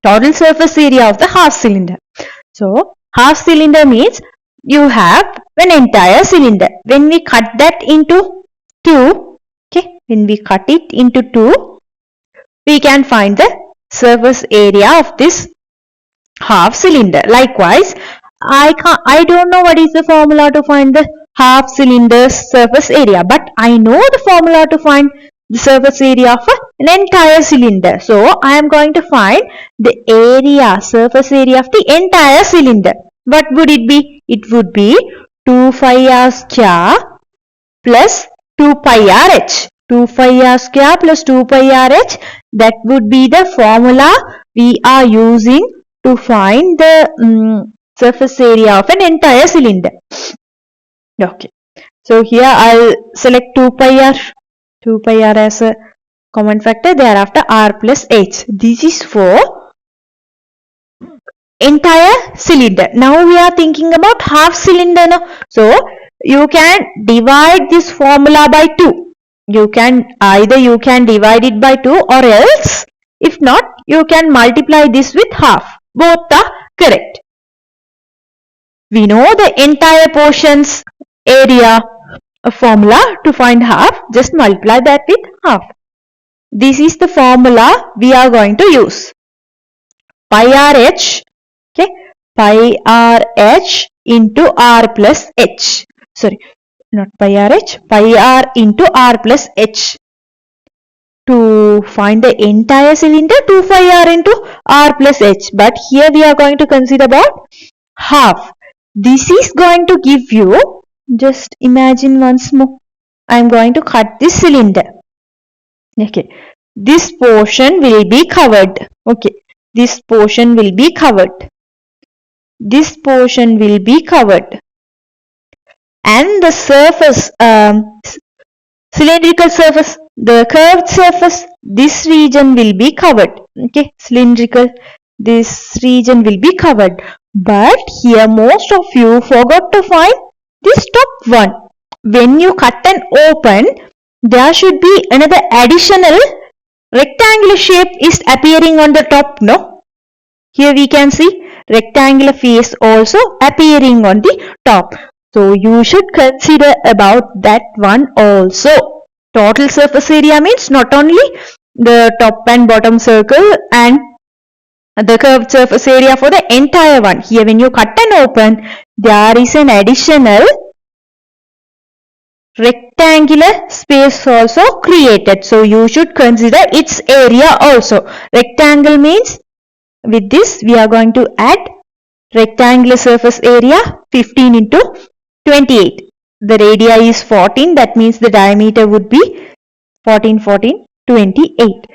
total surface area of the half cylinder. So half cylinder means you have an entire cylinder. When we cut that into two, okay, when we cut it into two, we can find the surface area of this half cylinder. Likewise, I don't know what is the formula to find the half cylinder's surface area, but I know the formula to find the surface area of an entire cylinder. So I am going to find the area, surface area of the entire cylinder. What would it be? It would be 2 pi r square plus 2 pi rh. 2 pi r square plus 2 pi rh. That would be the formula we are using to find the surface area of an entire cylinder. Okay. So here I'll select 2 pi r as a common factor, thereafter r plus h. This is for entire cylinder. Now we are thinking about half cylinder. No? So you can divide this formula by 2. You can divide it by 2, or else if not, you can multiply this with half. Both are correct. We know the entire portion's area formula to find half. Just multiply that with half. This is the formula we are going to use. Pi rh, okay, pi rh into r plus h. Sorry, not pi rh, pi r into r plus h. To find the entire cylinder, 2 pi r into r plus h. But here we are going to consider about half. This is going to give you, just imagine once more, I am going to cut this cylinder. Okay, this portion will be covered. Okay, this portion will be covered. This portion will be covered. And the surface, cylindrical surface, the curved surface, this region will be covered. Okay, cylindrical, this region will be covered. But here most of you forgot to find this top one. When you cut and open, there should be another additional rectangular shape is appearing on the top. No? Here we can see rectangular face also appearing on the top. So you should consider about that one also. Total surface area means not only the top and bottom circle and the curved surface area for the entire one. Here when you cut and open, there is an additional rectangular space also created. So you should consider its area also. Rectangle means with this we are going to add rectangular surface area 15 into 28. The radii is 14. That means the diameter would be 14, 14, 28.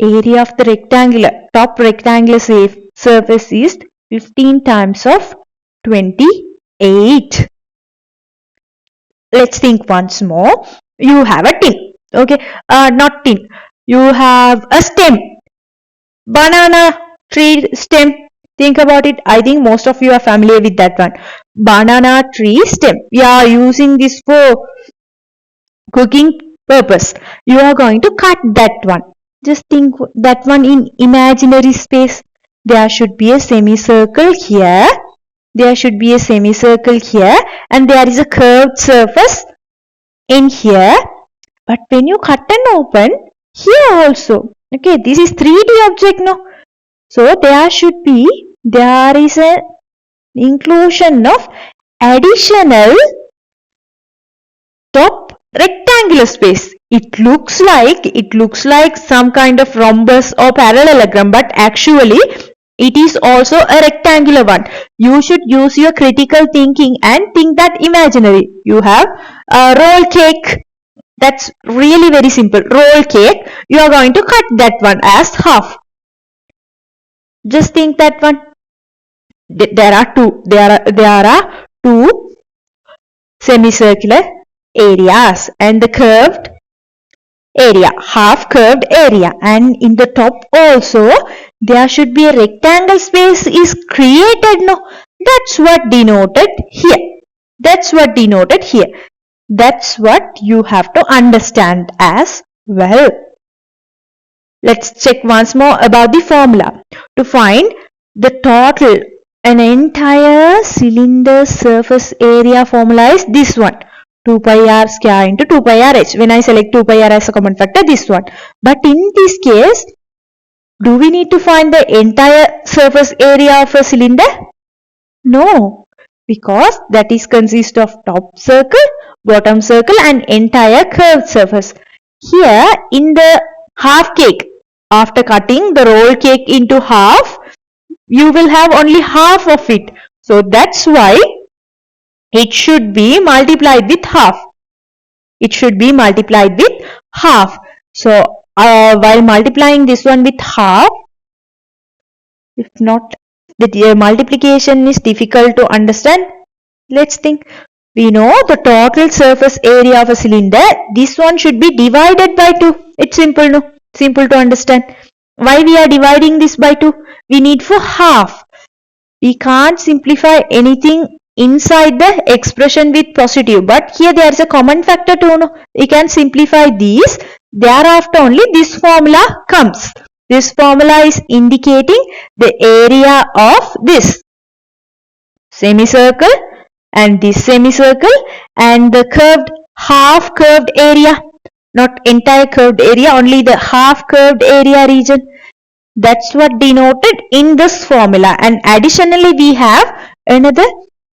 Area of the rectangular, top rectangular surface is 15 times of 28. Let's think once more. You have a tin. Okay, not tin. You have a stem. Banana tree stem. Think about it. I think most of you are familiar with that one. Banana tree stem. We are using this for cooking purpose. You are going to cut that one. Just think that one in imaginary space. There should be a semicircle here. There should be a semicircle here. And there is a curved surface in here. But when you cut and open, here also. Okay, this is 3D object now. So there is an inclusion of additional top rectangular space. It looks like some kind of rhombus or parallelogram, but actually it is also a rectangular one. You should use your critical thinking and think that imaginary. You have a roll cake. That's really very simple. Roll cake. You are going to cut that one as half. Just think that one. There are two semicircular areas and the curved area, half curved area, and in the top also there should be a rectangle space is created. No, that's what denoted here. That's what denoted here. That's what you have to understand as well. Let's check once more about the formula. To find the total, an entire cylinder surface area formula is this one. 2 pi r square into 2 pi r h. When I select 2 pi r as a common factor, this one. But in this case, do we need to find the entire surface area of a cylinder? No, because that is consist of top circle, bottom circle and entire curved surface. Here in the half cake, after cutting the roll cake into half, you will have only half of it. So that's why it should be multiplied with half. It should be multiplied with half. So while multiplying this one with half, if not, the multiplication is difficult to understand. Let's think. We know the total surface area of a cylinder. This one should be divided by 2. It's simple, no? Simple to understand. Why we are dividing this by 2? We need for half. We can't simplify anything inside the expression with positive. But here there is a common factor too. No? We can simplify these. Thereafter only this formula comes. This formula is indicating the area of this semicircle and this semicircle and the curved half curved area, not entire curved area, only the half curved area region. That's what denoted in this formula. And additionally we have another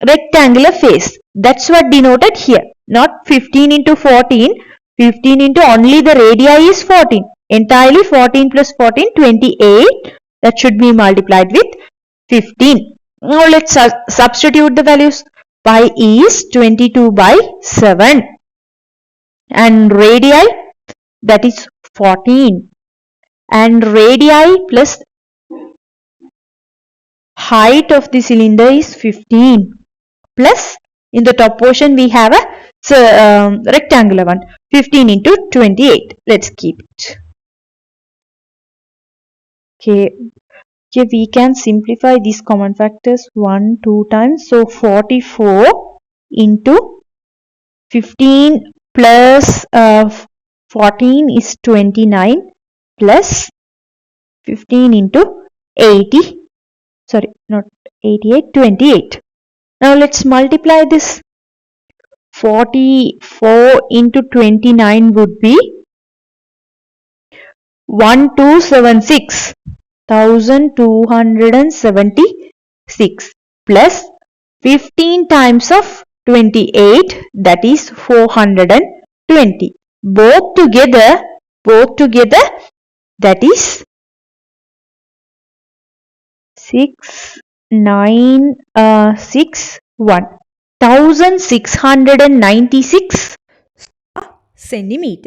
rectangular face. That's what denoted here. Not 15 into 14. 15 into only the radii is 14. Entirely 14 plus 14, 28. That should be multiplied with 15. Now let's substitute the values. Pi is 22 by 7. And radii, that is 14. And radii plus height of the cylinder is 15. Plus in the top portion we have a rectangular one. 15 into 28. Let's keep it. Okay. Here we can simplify these common factors 1, 2 times. So 44 into 15 plus 14 is 29 plus 15 into 80. Sorry, not 88, 28. Now let's multiply this. 44 into 29 would be 1276. 1276 plus 15 times of 28, that is 420. Both together that is 6961. 1696 centimeter.